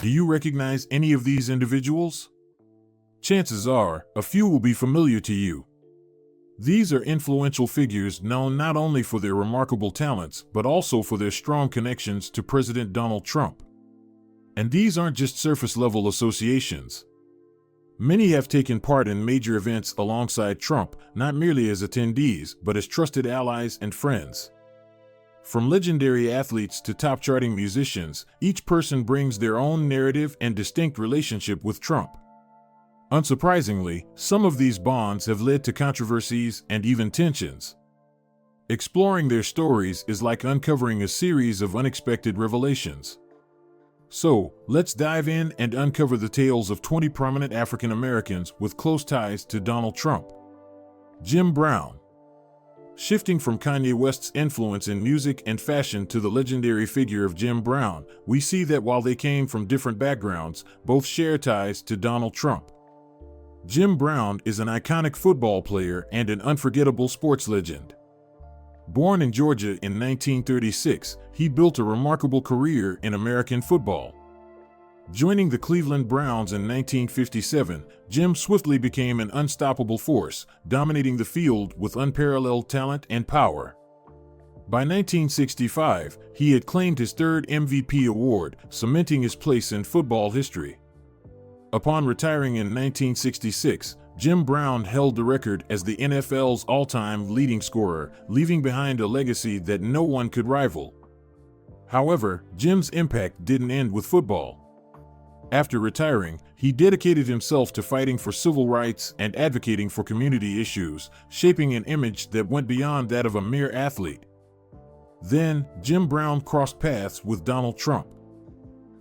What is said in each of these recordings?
Do you recognize any of these individuals? Chances are, a few will be familiar to you. These are influential figures known not only for their remarkable talents, but also for their strong connections to President Donald Trump. And these aren't just surface-level associations. Many have taken part in major events alongside Trump, not merely as attendees, but as trusted allies and friends. From legendary athletes to top-charting musicians, each person brings their own narrative and distinct relationship with Trump. Unsurprisingly, some of these bonds have led to controversies and even tensions. Exploring their stories is like uncovering a series of unexpected revelations. So, let's dive in and uncover the tales of 20 prominent African Americans with close ties to Donald Trump. Jim Brown. Shifting from Kanye West's influence in music and fashion to the legendary figure of Jim Brown, we see that while they came from different backgrounds, both share ties to Donald Trump. Jim Brown is an iconic football player and an unforgettable sports legend. Born in Georgia in 1936, he built a remarkable career in American football. Joining the Cleveland Browns in 1957, Jim swiftly became an unstoppable force, dominating the field with unparalleled talent and power. By 1965, he had claimed his third MVP award, cementing his place in football history. Upon retiring in 1966, Jim Brown held the record as the NFL's all-time leading scorer, leaving behind a legacy that no one could rival. However, Jim's impact didn't end with football. After retiring, he dedicated himself to fighting for civil rights and advocating for community issues, shaping an image that went beyond that of a mere athlete. Then, Jim Brown crossed paths with Donald Trump.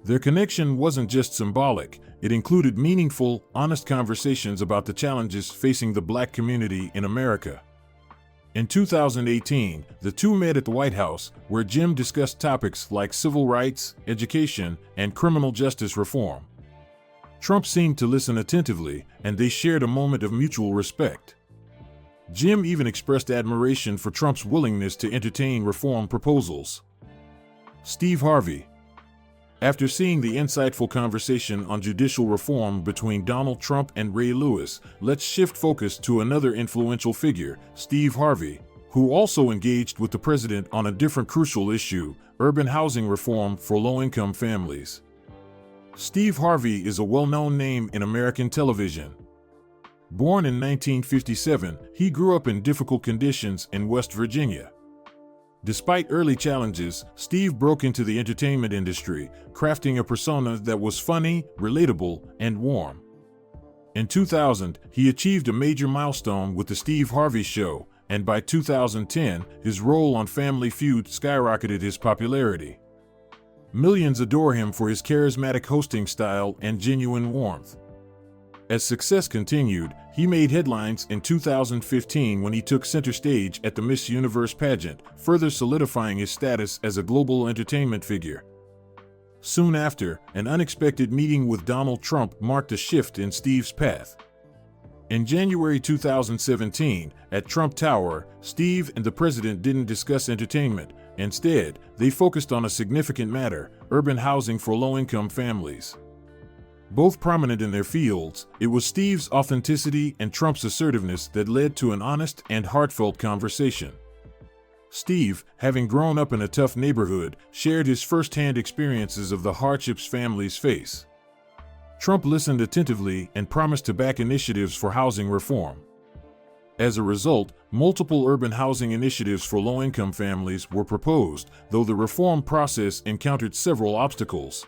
Their connection wasn't just symbolic, it included meaningful, honest conversations about the challenges facing the Black community in America. In 2018, the two met at the White House, where Jim discussed topics like civil rights, education, and criminal justice reform. Trump seemed to listen attentively, and they shared a moment of mutual respect. Jim even expressed admiration for Trump's willingness to entertain reform proposals. Steve Harvey. After seeing the insightful conversation on judicial reform between Donald Trump and Ray Lewis, let's shift focus to another influential figure, Steve Harvey, who also engaged with the president on a different crucial issue, urban housing reform for low-income families. Steve Harvey is a well-known name in American television. Born in 1957, he grew up in difficult conditions in West Virginia. Despite early challenges, Steve broke into the entertainment industry, crafting a persona that was funny, relatable, and warm. In 2000, he achieved a major milestone with The Steve Harvey Show, and by 2010, his role on Family Feud skyrocketed his popularity. Millions adore him for his charismatic hosting style and genuine warmth. As success continued, he made headlines in 2015 when he took center stage at the Miss Universe pageant, further solidifying his status as a global entertainment figure. Soon after, an unexpected meeting with Donald Trump marked a shift in Steve's path. In January 2017, at Trump Tower, Steve and the president didn't discuss entertainment. Instead, they focused on a significant matter: urban housing for low-income families. Both prominent in their fields, it was Steve's authenticity and Trump's assertiveness that led to an honest and heartfelt conversation. Steve, having grown up in a tough neighborhood, shared his first-hand experiences of the hardships families face. Trump listened attentively and promised to back initiatives for housing reform. As a result, multiple urban housing initiatives for low-income families were proposed, though the reform process encountered several obstacles.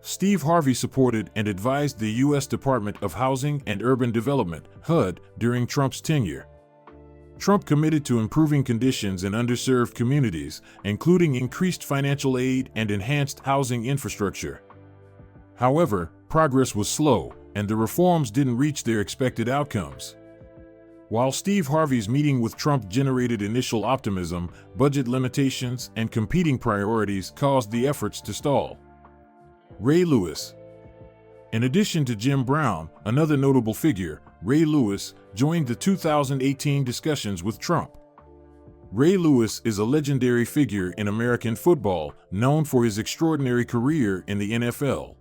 Steve Harvey supported and advised the U.S. Department of Housing and Urban Development, HUD, during Trump's tenure. Trump committed to improving conditions in underserved communities, including increased financial aid and enhanced housing infrastructure. However, progress was slow, and the reforms didn't reach their expected outcomes. While Steve Harvey's meeting with Trump generated initial optimism, budget limitations and competing priorities caused the efforts to stall. Ray Lewis. In addition to Jim Brown, another notable figure, Ray Lewis, joined the 2018 discussions with Trump. Ray Lewis is a legendary figure in American football, known for his extraordinary career in the NFL.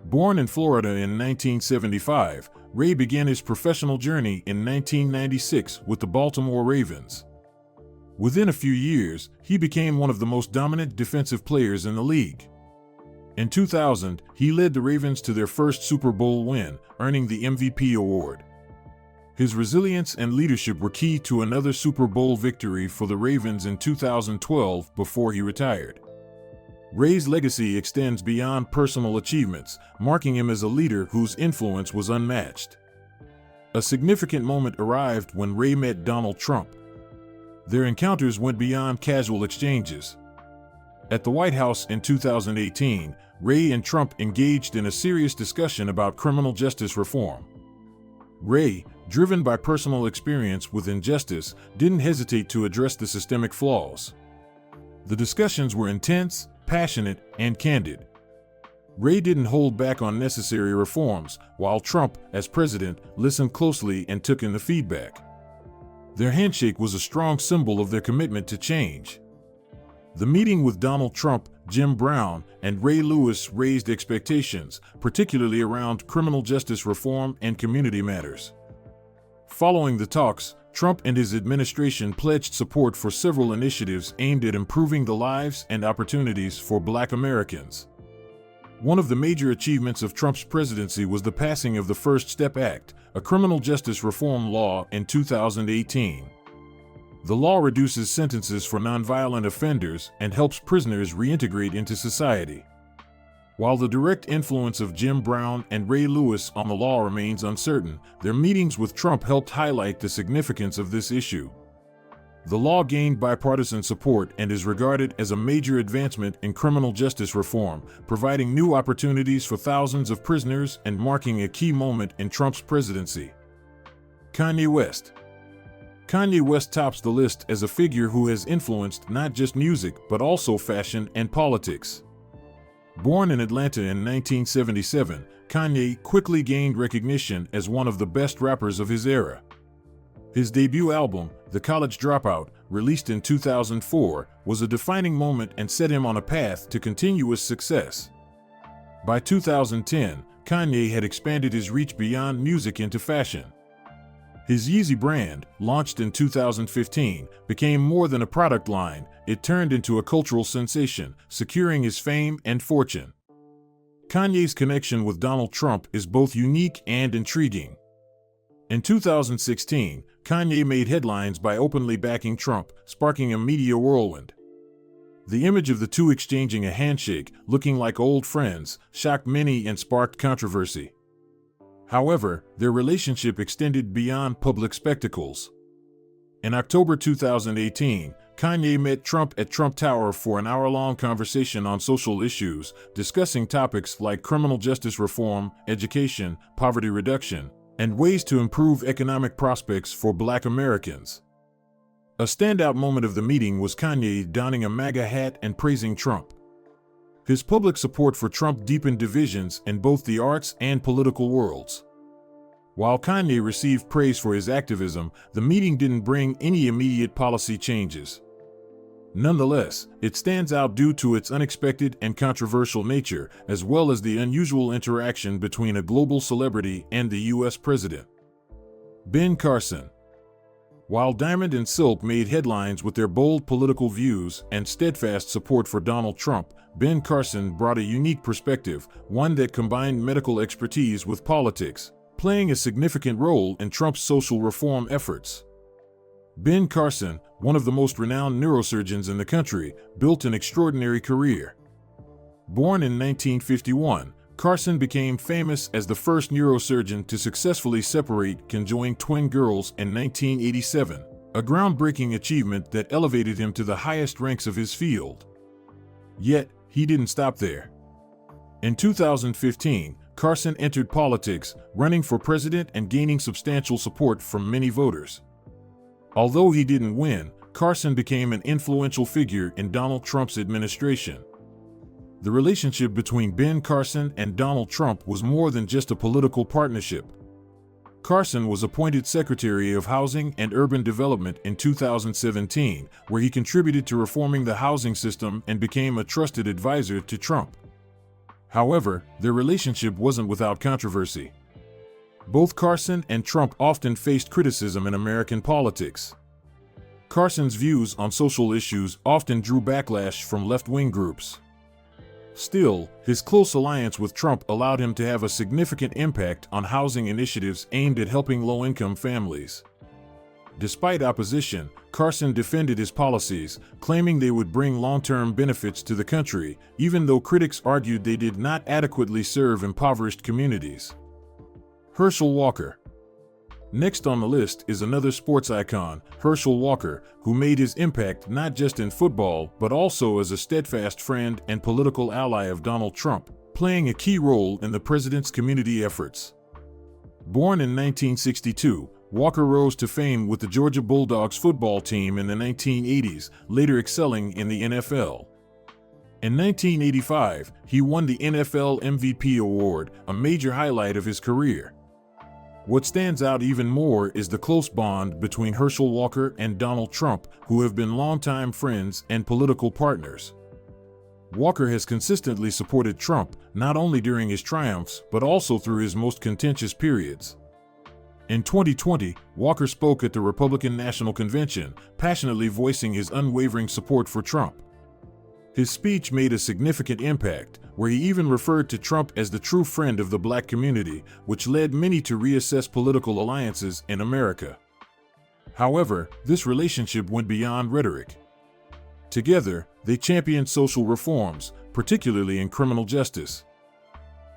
Born in Florida in 1975, Ray began his professional journey in 1996 with the Baltimore Ravens. Within a few years, he became one of the most dominant defensive players in the league. In 2000, he led the Ravens to their first Super Bowl win, earning the MVP award. His resilience and leadership were key to another Super Bowl victory for the Ravens in 2012 before he retired. Ray's legacy extends beyond personal achievements, marking him as a leader whose influence was unmatched. A significant moment arrived when Ray met Donald Trump. Their encounters went beyond casual exchanges. At the White House in 2018, Ray and Trump engaged in a serious discussion about criminal justice reform. Ray, driven by personal experience with injustice, didn't hesitate to address the systemic flaws. The discussions were intense, passionate, and candid. Ray didn't hold back on necessary reforms, while Trump, as president, listened closely and took in the feedback. Their handshake was a strong symbol of their commitment to change. The meeting with Donald Trump, Jim Brown, and Ray Lewis raised expectations, particularly around criminal justice reform and community matters. Following the talks, Trump and his administration pledged support for several initiatives aimed at improving the lives and opportunities for Black Americans. One of the major achievements of Trump's presidency was the passing of the First Step Act, a criminal justice reform law, in 2018. The law reduces sentences for nonviolent offenders and helps prisoners reintegrate into society. While the direct influence of Jim Brown and Ray Lewis on the law remains uncertain, their meetings with Trump helped highlight the significance of this issue. The law gained bipartisan support and is regarded as a major advancement in criminal justice reform, providing new opportunities for thousands of prisoners and marking a key moment in Trump's presidency. Kanye West. Kanye West tops the list as a figure who has influenced not just music but also fashion and politics. Born in Atlanta in 1977, Kanye quickly gained recognition as one of the best rappers of his era. His debut album, The College Dropout, released in 2004, was a defining moment and set him on a path to continuous success. By 2010, Kanye had expanded his reach beyond music into fashion. His Yeezy brand, launched in 2015, became more than a product line. It turned into a cultural sensation, securing his fame and fortune. Kanye's connection with Donald Trump is both unique and intriguing. In 2016, Kanye made headlines by openly backing Trump, sparking a media whirlwind. The image of the two exchanging a handshake, looking like old friends, shocked many and sparked controversy. However, their relationship extended beyond public spectacles. In October 2018, Kanye met Trump at Trump Tower for an hour-long conversation on social issues, discussing topics like criminal justice reform, education, poverty reduction, and ways to improve economic prospects for Black Americans. A standout moment of the meeting was Kanye donning a MAGA hat and praising Trump. His public support for Trump deepened divisions in both the arts and political worlds. While Kanye received praise for his activism, the meeting didn't bring any immediate policy changes. Nonetheless, it stands out due to its unexpected and controversial nature, as well as the unusual interaction between a global celebrity and the U.S. president. Ben Carson. While Diamond and Silk made headlines with their bold political views and steadfast support for Donald Trump, Ben Carson brought a unique perspective, one that combined medical expertise with politics, playing a significant role in Trump's social reform efforts. Ben Carson, one of the most renowned neurosurgeons in the country, built an extraordinary career. Born in 1951, Carson became famous as the first neurosurgeon to successfully separate conjoined twin girls in 1987, a groundbreaking achievement that elevated him to the highest ranks of his field. Yet, he didn't stop there. In 2015, Carson entered politics, running for president and gaining substantial support from many voters. Although he didn't win, Carson became an influential figure in Donald Trump's administration. The relationship between Ben Carson and Donald Trump was more than just a political partnership. Carson was appointed Secretary of Housing and Urban Development in 2017, where he contributed to reforming the housing system and became a trusted advisor to Trump. However, their relationship wasn't without controversy. Both Carson and Trump often faced criticism in American politics. Carson's views on social issues often drew backlash from left-wing groups. Still, his close alliance with Trump allowed him to have a significant impact on housing initiatives aimed at helping low-income families. Despite opposition, Carson defended his policies, claiming they would bring long-term benefits to the country, even though critics argued they did not adequately serve impoverished communities. Herschel Walker. Next on the list is another sports icon, Herschel Walker, who made his impact not just in football but also as a steadfast friend and political ally of Donald Trump, playing a key role in the president's community efforts. Born in 1962, Walker rose to fame with the Georgia Bulldogs football team in the 1980s, later excelling in the NFL. In 1985, he won the NFL MVP award, a major highlight of his career. What stands out even more is the close bond between Herschel Walker and Donald Trump, who have been longtime friends and political partners. Walker has consistently supported Trump, not only during his triumphs, but also through his most contentious periods. In 2020, Walker spoke at the Republican National Convention, passionately voicing his unwavering support for Trump. His speech made a significant impact, where he even referred to Trump as the true friend of the black community, which led many to reassess political alliances in America. However, this relationship went beyond rhetoric. Together, they championed social reforms, particularly in criminal justice.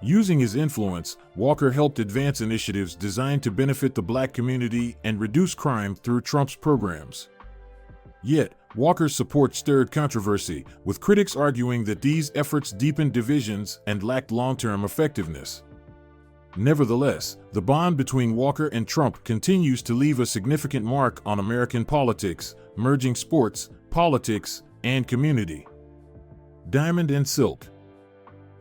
Using his influence, Walker helped advance initiatives designed to benefit the black community and reduce crime through Trump's programs. Yet, Walker's support stirred controversy, with critics arguing that these efforts deepened divisions and lacked long-term effectiveness. Nevertheless, the bond between Walker and Trump continues to leave a significant mark on American politics, merging sports, politics, and community. Diamond and Silk.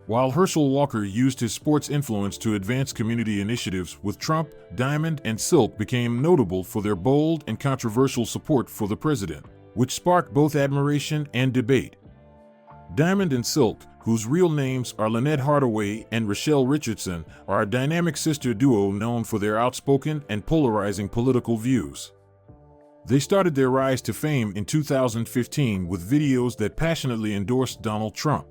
While Herschel Walker used his sports influence to advance community initiatives with Trump, Diamond and Silk became notable for their bold and controversial support for the president, which sparked both admiration and debate. Diamond and Silk, whose real names are Lynette Hardaway and Rochelle Richardson, are a dynamic sister duo known for their outspoken and polarizing political views. They started their rise to fame in 2015 with videos that passionately endorsed Donald Trump.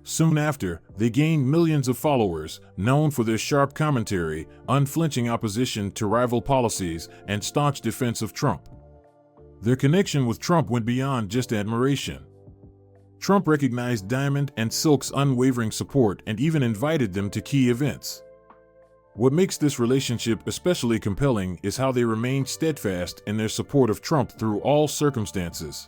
Soon after, they gained millions of followers, known for their sharp commentary, unflinching opposition to rival policies, and staunch defense of Trump. Their connection with Trump went beyond just admiration. Trump recognized Diamond and Silk's unwavering support and even invited them to key events. What makes this relationship especially compelling is how they remained steadfast in their support of Trump through all circumstances.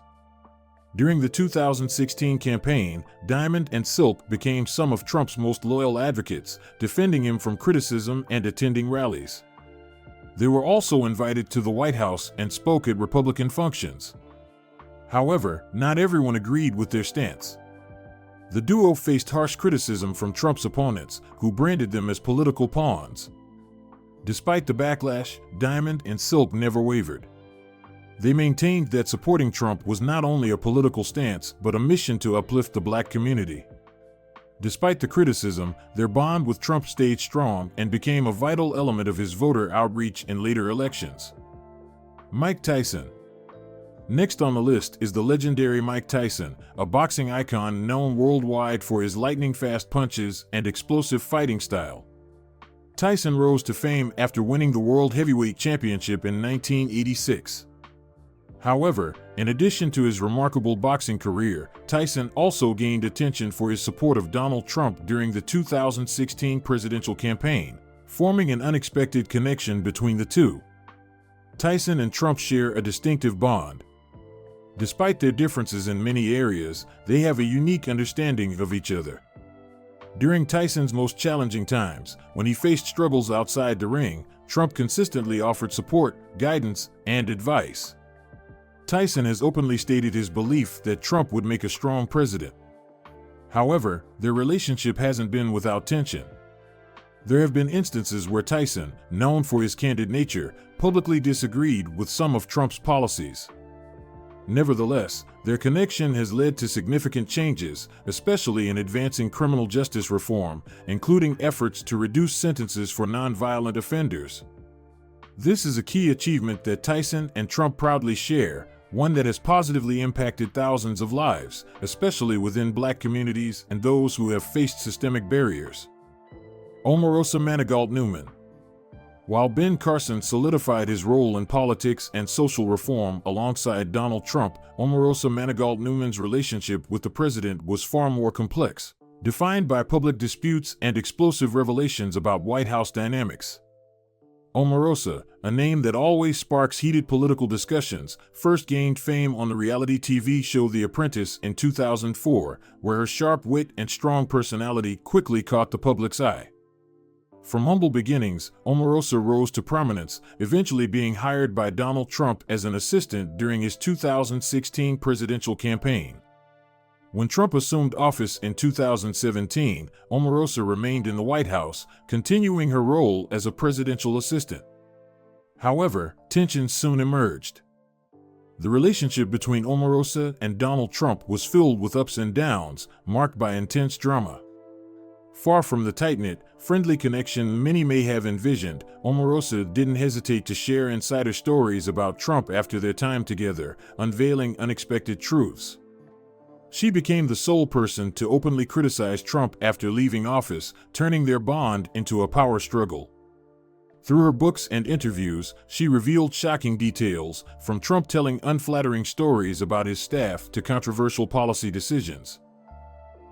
During the 2016 campaign, Diamond and Silk became some of Trump's most loyal advocates, defending him from criticism and attending rallies. They were also invited to the White House and spoke at Republican functions. However, not everyone agreed with their stance. The duo faced harsh criticism from Trump's opponents, who branded them as political pawns. Despite the backlash, Diamond and Silk never wavered. They maintained that supporting Trump was not only a political stance but a mission to uplift the black community. Despite the criticism, their bond with Trump stayed strong and became a vital element of his voter outreach in later elections. Mike Tyson. Next on the list is the legendary Mike Tyson, a boxing icon known worldwide for his lightning-fast punches and explosive fighting style. Tyson rose to fame after winning the World Heavyweight Championship in 1986. However, in addition to his remarkable boxing career, Tyson also gained attention for his support of Donald Trump during the 2016 presidential campaign, forming an unexpected connection between the two. Tyson and Trump share a distinctive bond. Despite their differences in many areas, they have a unique understanding of each other. During Tyson's most challenging times, when he faced struggles outside the ring, Trump consistently offered support, guidance, and advice. Tyson has openly stated his belief that Trump would make a strong president. However, their relationship hasn't been without tension. There have been instances where Tyson, known for his candid nature, publicly disagreed with some of Trump's policies. Nevertheless, Their connection has led to significant changes, especially in advancing criminal justice reform, including efforts to reduce sentences for nonviolent offenders. This is a key achievement that Tyson and Trump proudly share, one that has positively impacted thousands of lives, especially within Black communities and those who have faced systemic barriers. Omarosa Manigault Newman. While Ben Carson solidified his role in politics and social reform alongside Donald Trump, Omarosa Manigault Newman's relationship with the president was far more complex, defined by public disputes and explosive revelations about White House dynamics. Omarosa, a name that always sparks heated political discussions, first gained fame on the reality TV show The Apprentice in 2004, where her sharp wit and strong personality quickly caught the public's eye. From humble beginnings, Omarosa rose to prominence, eventually being hired by Donald Trump as an assistant during his 2016 presidential campaign. When Trump assumed office in 2017, Omarosa remained in the White House, continuing her role as a presidential assistant. However, tensions soon emerged. The relationship between Omarosa and Donald Trump was filled with ups and downs, marked by intense drama. Far from the tight-knit, friendly connection many may have envisioned, Omarosa didn't hesitate to share insider stories about Trump after their time together, unveiling unexpected truths. She became the sole person to openly criticize Trump after leaving office, turning their bond into a power struggle. Through her books and interviews, she revealed shocking details, from Trump telling unflattering stories about his staff to controversial policy decisions.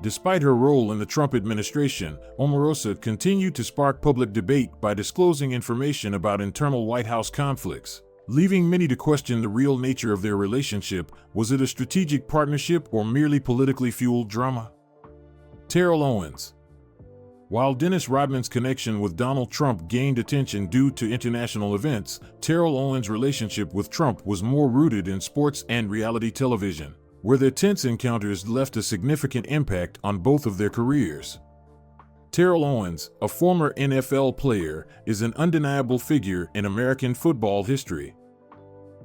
Despite her role in the Trump administration, Omarosa continued to spark public debate by disclosing information about internal White House conflicts, leaving many to question the real nature of their relationship. Was it a strategic partnership or merely politically fueled drama? Terrell Owens. While Dennis Rodman's connection with Donald Trump gained attention due to international events, Terrell Owens' relationship with Trump was more rooted in sports and reality television, where their tense encounters left a significant impact on both of their careers. Terrell Owens, a former NFL player, is an undeniable figure in American football history.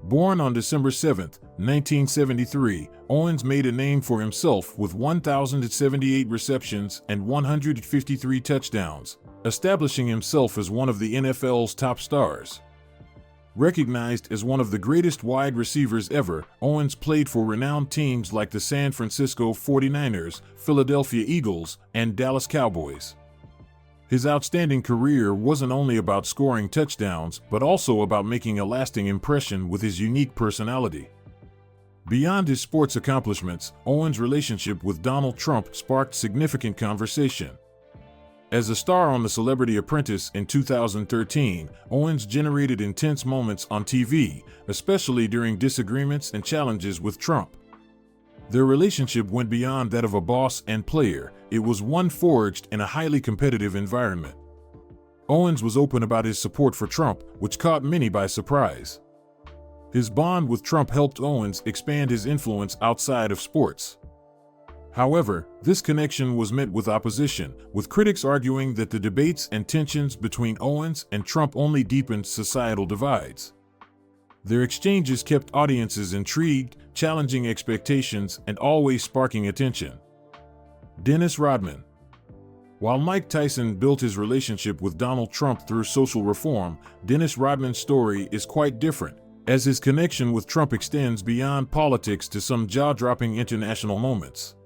Born on December 7, 1973, Owens made a name for himself with 1,078 receptions and 153 touchdowns, establishing himself as one of the NFL's top stars. Recognized as one of the greatest wide receivers ever, Owens played for renowned teams like the San Francisco 49ers, Philadelphia Eagles, and Dallas Cowboys. His outstanding career wasn't only about scoring touchdowns, but also about making a lasting impression with his unique personality. Beyond his sports accomplishments, Owens' relationship with Donald Trump sparked significant conversation. As a star on The Celebrity Apprentice in 2013, Owens generated intense moments on TV, especially during disagreements and challenges with Trump. Their relationship went beyond that of a boss and player. It was one forged in a highly competitive environment. Owens was open about his support for Trump, which caught many by surprise. His bond with Trump helped Owens expand his influence outside of sports. However, this connection was met with opposition, with critics arguing that the debates and tensions between Owens and Trump only deepened societal divides. Their exchanges kept audiences intrigued, challenging expectations, and always sparking attention. Dennis Rodman. While Mike Tyson built his relationship with Donald Trump through social reform, Dennis Rodman's story is quite different, as his connection with Trump extends beyond politics to some jaw-dropping international moments.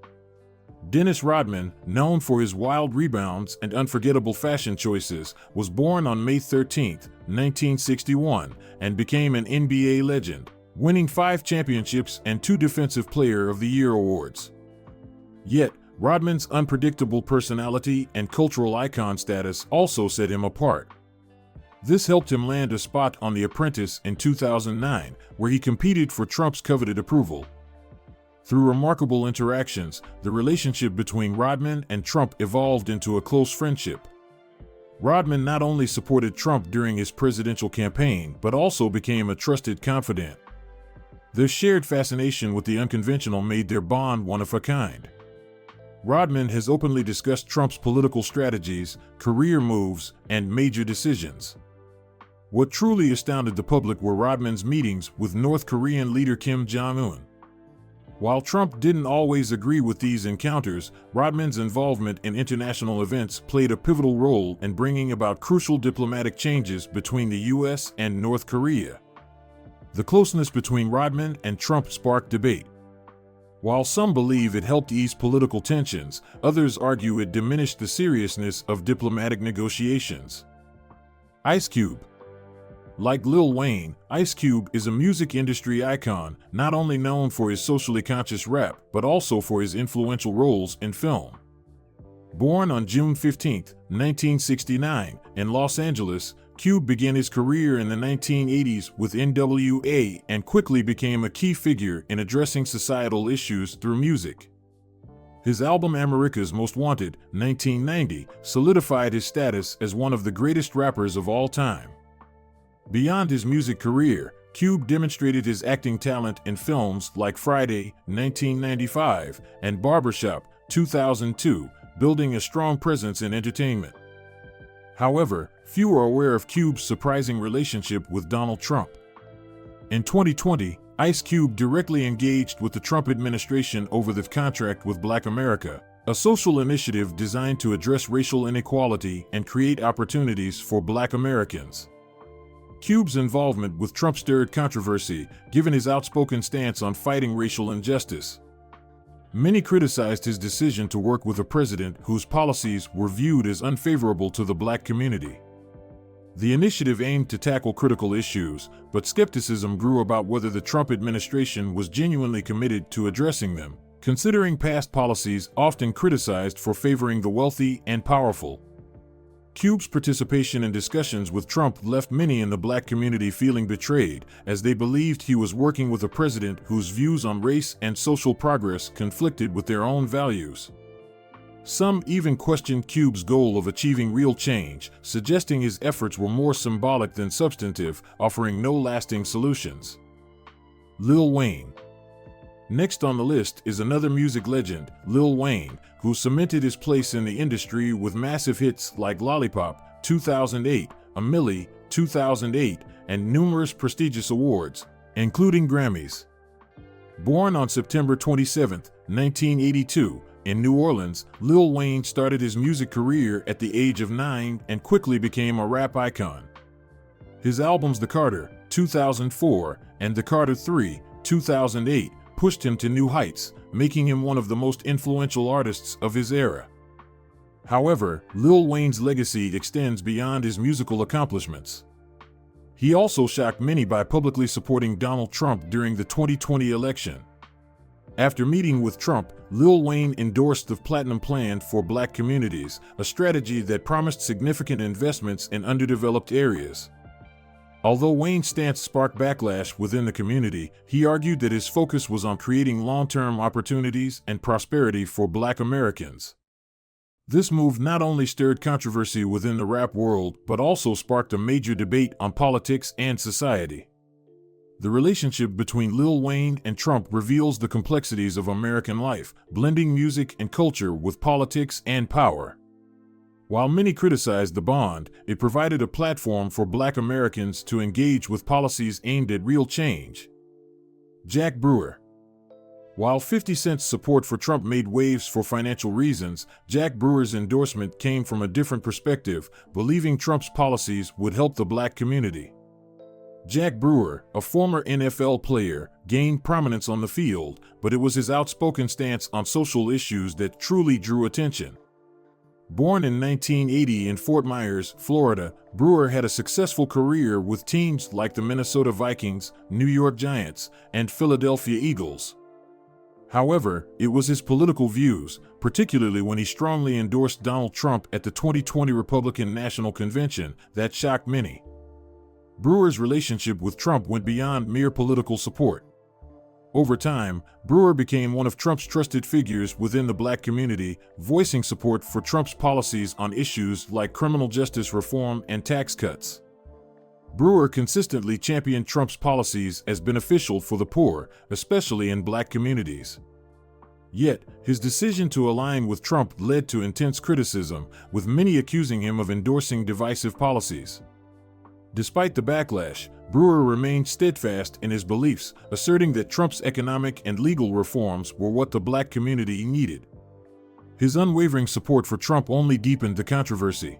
Dennis Rodman, known for his wild rebounds and unforgettable fashion choices, was born on May 13, 1961, and became an NBA legend, winning 5 championships and 2 Defensive Player of the Year awards. Yet, Rodman's unpredictable personality and cultural icon status also set him apart. This helped him land a spot on The Apprentice in 2009, where he competed for Trump's coveted approval. Through remarkable interactions, the relationship between Rodman and Trump evolved into a close friendship. Rodman not only supported Trump during his presidential campaign, but also became a trusted confidant. Their shared fascination with the unconventional made their bond one of a kind. Rodman has openly discussed Trump's political strategies, career moves, and major decisions. What truly astounded the public were Rodman's meetings with North Korean leader Kim Jong-un. While Trump didn't always agree with these encounters, Rodman's involvement in international events played a pivotal role in bringing about crucial diplomatic changes between the U.S. and North Korea. The closeness between Rodman and Trump sparked debate. While some believe it helped ease political tensions, others argue it diminished the seriousness of diplomatic negotiations. Ice Cube. Like Lil Wayne, Ice Cube is a music industry icon, not only known for his socially conscious rap, but also for his influential roles in film. Born on June 15, 1969, in Los Angeles, Cube began his career in the 1980s with NWA and quickly became a key figure in addressing societal issues through music. His album America's Most Wanted, 1990, solidified his status as one of the greatest rappers of all time. Beyond his music career, Cube demonstrated his acting talent in films like Friday, 1995, and Barbershop, 2002, building a strong presence in entertainment. However, few are aware of Cube's surprising relationship with Donald Trump. In 2020, Ice Cube directly engaged with the Trump administration over the contract with Black America, a social initiative designed to address racial inequality and create opportunities for Black Americans. Cube's involvement with Trump stirred controversy, given his outspoken stance on fighting racial injustice. Many criticized his decision to work with a president whose policies were viewed as unfavorable to the Black community. The initiative aimed to tackle critical issues, but skepticism grew about whether the Trump administration was genuinely committed to addressing them, considering past policies often criticized for favoring the wealthy and powerful. Cube's participation in discussions with Trump left many in the Black community feeling betrayed, as they believed he was working with a president whose views on race and social progress conflicted with their own values. Some even questioned Cube's goal of achieving real change, suggesting his efforts were more symbolic than substantive, offering no lasting solutions. Lil Wayne. Next on the list is another music legend, Lil Wayne, who cemented his place in the industry with massive hits like Lollipop, 2008, A Milli, 2008, and numerous prestigious awards, including Grammys. Born on September 27, 1982, in New Orleans, Lil Wayne started his music career at the age of 9 and quickly became a rap icon. His albums The Carter, 2004, and The Carter 3, 2008, pushed him to new heights, making him one of the most influential artists of his era. However, Lil Wayne's legacy extends beyond his musical accomplishments. He also shocked many by publicly supporting Donald Trump during the 2020 election. After meeting with Trump, Lil Wayne endorsed the Platinum Plan for Black communities, a strategy that promised significant investments in underdeveloped areas. Although Wayne's stance sparked backlash within the community, he argued that his focus was on creating long-term opportunities and prosperity for Black Americans. This move not only stirred controversy within the rap world, but also sparked a major debate on politics and society. The relationship between Lil Wayne and Trump reveals the complexities of American life, blending music and culture with politics and power. While many criticized the bond, it provided a platform for Black Americans to engage with policies aimed at real change. Jack Brewer. While 50 Cent's support for Trump made waves for financial reasons, Jack Brewer's endorsement came from a different perspective, believing Trump's policies would help the Black community. Jack Brewer, a former NFL player, gained prominence on the field, but it was his outspoken stance on social issues that truly drew attention. Born in 1980 in Fort Myers, Florida, Brewer had a successful career with teams like the Minnesota Vikings, New York Giants, and Philadelphia Eagles. However, it was his political views, particularly when he strongly endorsed Donald Trump at the 2020 Republican National Convention, that shocked many. Brewer's relationship with Trump went beyond mere political support. Over time, Brewer became one of Trump's trusted figures within the Black community, voicing support for Trump's policies on issues like criminal justice reform and tax cuts. Brewer consistently championed Trump's policies as beneficial for the poor, especially in Black communities. Yet, his decision to align with Trump led to intense criticism, with many accusing him of endorsing divisive policies. Despite the backlash, Brewer remained steadfast in his beliefs, asserting that Trump's economic and legal reforms were what the black community needed. His unwavering support for Trump only deepened the controversy.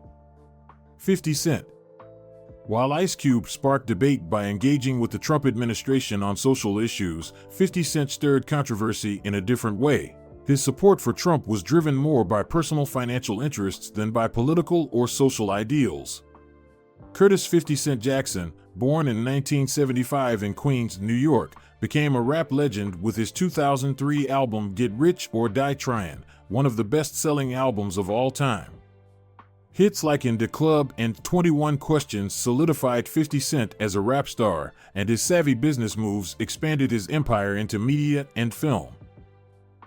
50 Cent. While Ice Cube sparked debate by engaging with the Trump administration on social issues, 50 Cent stirred controversy in a different way. His support for Trump was driven more by personal financial interests than by political or social ideals. Curtis 50 Cent Jackson, born in 1975 in Queens, New York, became a rap legend with his 2003 album Get Rich or Die Tryin', one of the best-selling albums of all time. Hits like In Da Club and 21 Questions solidified 50 Cent as a rap star, and his savvy business moves expanded his empire into media and film.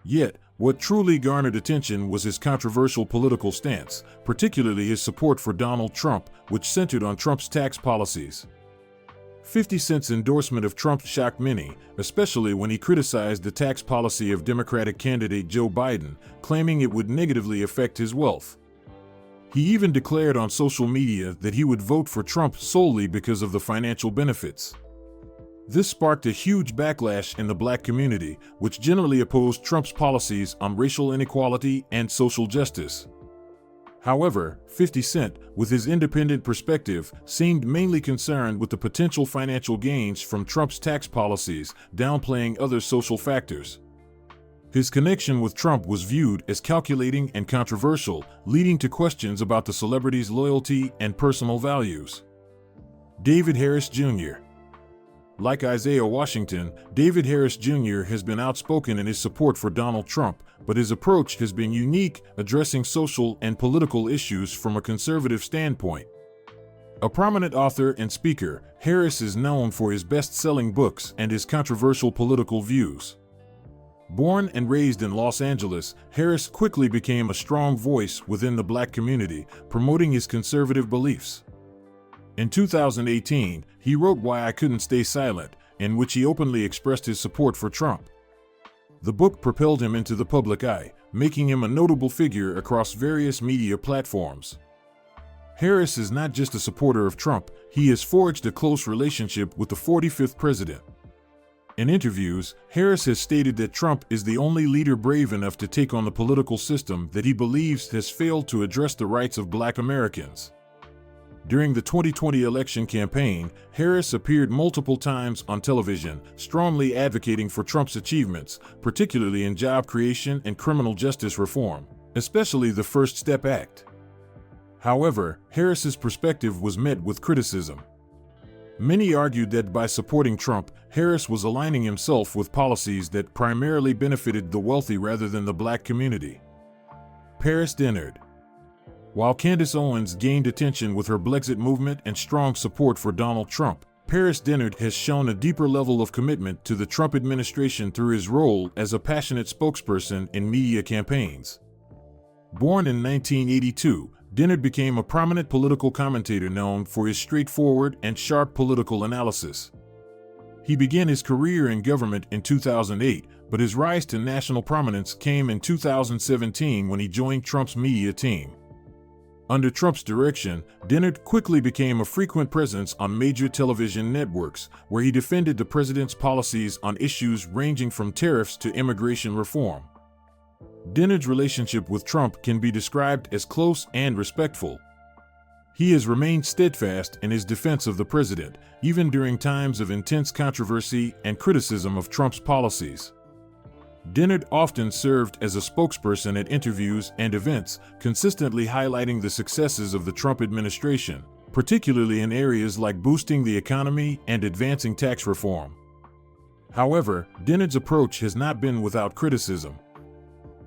Yet, what truly garnered attention was his controversial political stance, particularly his support for Donald Trump, which centered on Trump's tax policies. 50 Cent's endorsement of Trump shocked many, especially when he criticized the tax policy of Democratic candidate Joe Biden, claiming it would negatively affect his wealth. He even declared on social media that he would vote for Trump solely because of the financial benefits. This sparked a huge backlash in the black community, which generally opposed Trump's policies on racial inequality and social justice. However, 50 Cent, with his independent perspective, seemed mainly concerned with the potential financial gains from Trump's tax policies, downplaying other social factors. His connection with Trump was viewed as calculating and controversial, leading to questions about the celebrity's loyalty and personal values. David Harris Jr. Like Isaiah Washington, David Harris Jr. has been outspoken in his support for Donald Trump, but his approach has been unique, addressing social and political issues from a conservative standpoint. A prominent author and speaker, Harris is known for his best-selling books and his controversial political views. Born and raised in Los Angeles, Harris quickly became a strong voice within the black community, promoting his conservative beliefs. In 2018, he wrote Why I Couldn't Stay Silent, in which he openly expressed his support for Trump. The book propelled him into the public eye, making him a notable figure across various media platforms. Harris is not just a supporter of Trump, he has forged a close relationship with the 45th president. In interviews, Harris has stated that Trump is the only leader brave enough to take on the political system that he believes has failed to address the rights of black Americans. During the 2020 election campaign, Harris appeared multiple times on television, strongly advocating for Trump's achievements, particularly in job creation and criminal justice reform, especially the First Step Act. However, Harris's perspective was met with criticism. Many argued that by supporting Trump, Harris was aligning himself with policies that primarily benefited the wealthy rather than the black community. Paris Dennard. While Candace Owens gained attention with her Blexit movement and strong support for Donald Trump, Paris Dennard has shown a deeper level of commitment to the Trump administration through his role as a passionate spokesperson in media campaigns. Born in 1982, Dennard became a prominent political commentator known for his straightforward and sharp political analysis. He began his career in government in 2008, but his rise to national prominence came in 2017 when he joined Trump's media team. Under Trump's direction, Dennard quickly became a frequent presence on major television networks, where he defended the president's policies on issues ranging from tariffs to immigration reform. Dennard's relationship with Trump can be described as close and respectful. He has remained steadfast in his defense of the president, even during times of intense controversy and criticism of Trump's policies. Dennard often served as a spokesperson at interviews and events, consistently highlighting the successes of the Trump administration, particularly in areas like boosting the economy and advancing tax reform. However, Dennard's approach has not been without criticism.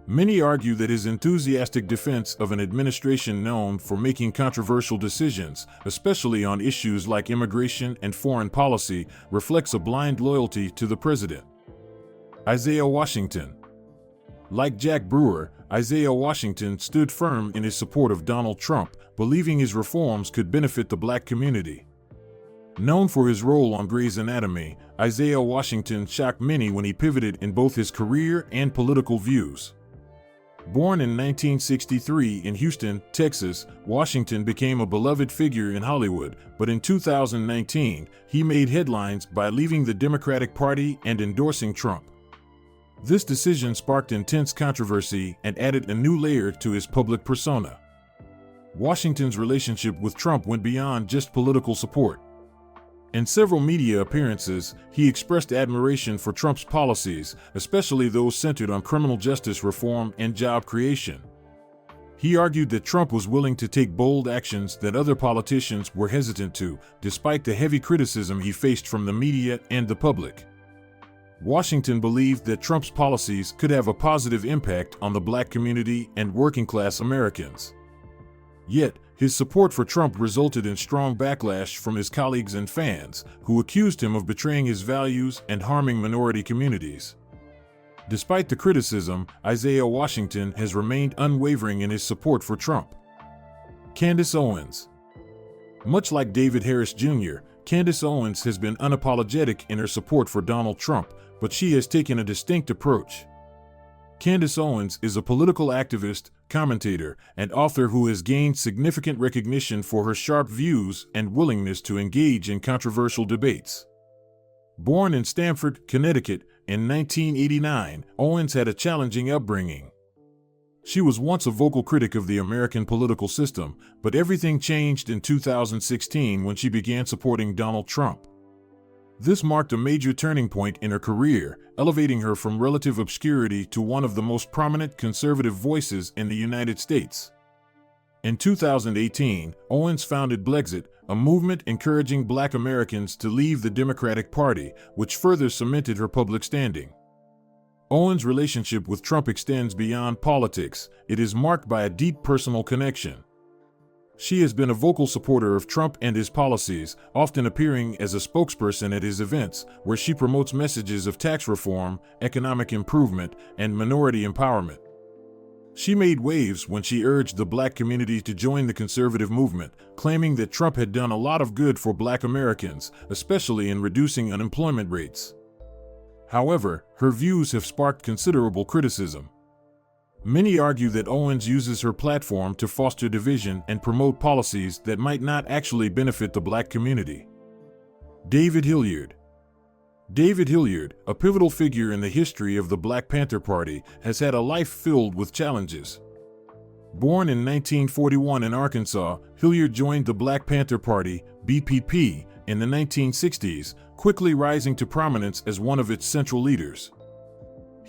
Many argue that his enthusiastic defense of an administration known for making controversial decisions, especially on issues like immigration and foreign policy, reflects a blind loyalty to the president. Isaiah Washington. Like Jack Brewer, Isaiah Washington stood firm in his support of Donald Trump, believing his reforms could benefit the black community. Known for his role on Grey's Anatomy, Isaiah Washington shocked many when he pivoted in both his career and political views. Born in 1963 in Houston, Texas, Washington became a beloved figure in Hollywood, but in 2019, he made headlines by leaving the Democratic Party and endorsing Trump. This decision sparked intense controversy and added a new layer to his public persona. Washington's relationship with Trump went beyond just political support. In several media appearances, he expressed admiration for Trump's policies, especially those centered on criminal justice reform and job creation. He argued that Trump was willing to take bold actions that other politicians were hesitant to, despite the heavy criticism he faced from the media and the public. Washington believed that Trump's policies could have a positive impact on the Black community and working-class Americans. Yet, his support for Trump resulted in strong backlash from his colleagues and fans, who accused him of betraying his values and harming minority communities. Despite the criticism, Isaiah Washington has remained unwavering in his support for Trump. Candace Owens. Much like David Harris Jr., Candace Owens has been unapologetic in her support for Donald Trump, but she has taken a distinct approach. Candace Owens is a political activist, commentator, and author who has gained significant recognition for her sharp views and willingness to engage in controversial debates. Born in Stamford, Connecticut, in 1989, Owens had a challenging upbringing. She was once a vocal critic of the American political system, but everything changed in 2016 when she began supporting Donald Trump. This marked a major turning point in her career, elevating her from relative obscurity to one of the most prominent conservative voices in the United States. In 2018, Owens founded Blexit, a movement encouraging Black Americans to leave the Democratic Party, which further cemented her public standing. Owens' relationship with Trump extends beyond politics. It is marked by a deep personal connection. She has been a vocal supporter of Trump and his policies, often appearing as a spokesperson at his events, where she promotes messages of tax reform, economic improvement, and minority empowerment. She made waves when she urged the Black community to join the conservative movement, claiming that Trump had done a lot of good for Black Americans, especially in reducing unemployment rates. However, her views have sparked considerable criticism. Many argue that Owens uses her platform to foster division and promote policies that might not actually benefit the Black community. David Hilliard. David Hilliard, a pivotal figure in the history of the Black Panther Party, has had a life filled with challenges. Born in 1941 in Arkansas, Hilliard joined the Black Panther Party, BPP, in the 1960s, quickly rising to prominence as one of its central leaders.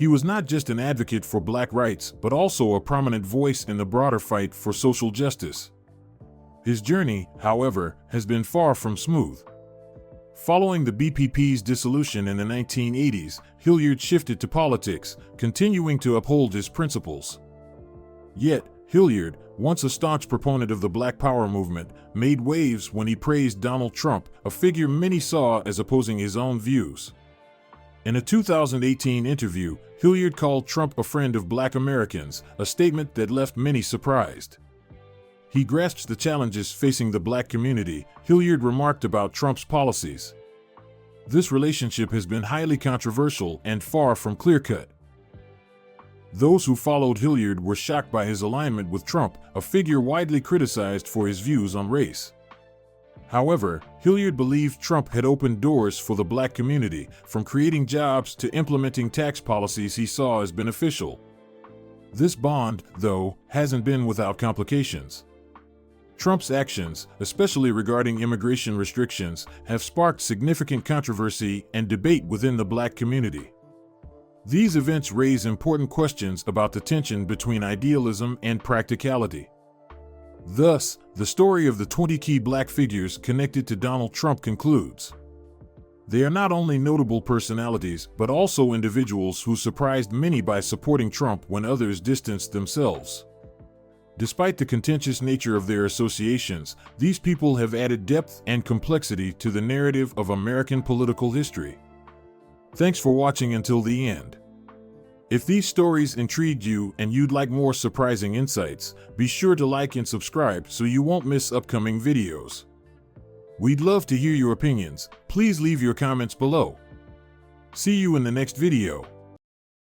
He was not just an advocate for Black rights, but also a prominent voice in the broader fight for social justice. His journey, however, has been far from smooth. Following the BPP's dissolution in the 1980s, Hilliard shifted to politics, continuing to uphold his principles. Yet, Hilliard, once a staunch proponent of the Black Power movement, made waves when he praised Donald Trump, a figure many saw as opposing his own views. In a 2018 interview, Hilliard called Trump a friend of Black Americans, a statement that left many surprised. He grasps the challenges facing the Black community, Hilliard remarked about Trump's policies. This relationship has been highly controversial and far from clear-cut. Those who followed Hilliard were shocked by his alignment with Trump, a figure widely criticized for his views on race. However, Hilliard believed Trump had opened doors for the Black community, from creating jobs to implementing tax policies he saw as beneficial. This bond, though, hasn't been without complications. Trump's actions, especially regarding immigration restrictions, have sparked significant controversy and debate within the Black community. These events raise important questions about the tension between idealism and practicality. Thus, the story of the 20 key Black figures connected to Donald Trump concludes. They are not only notable personalities, but also individuals who surprised many by supporting Trump when others distanced themselves. Despite the contentious nature of their associations, these people have added depth and complexity to the narrative of American political history. Thanks for watching until the end. If these stories intrigued you and you'd like more surprising insights, be sure to like and subscribe so you won't miss upcoming videos. We'd love to hear your opinions. Please leave your comments below. See you in the next video.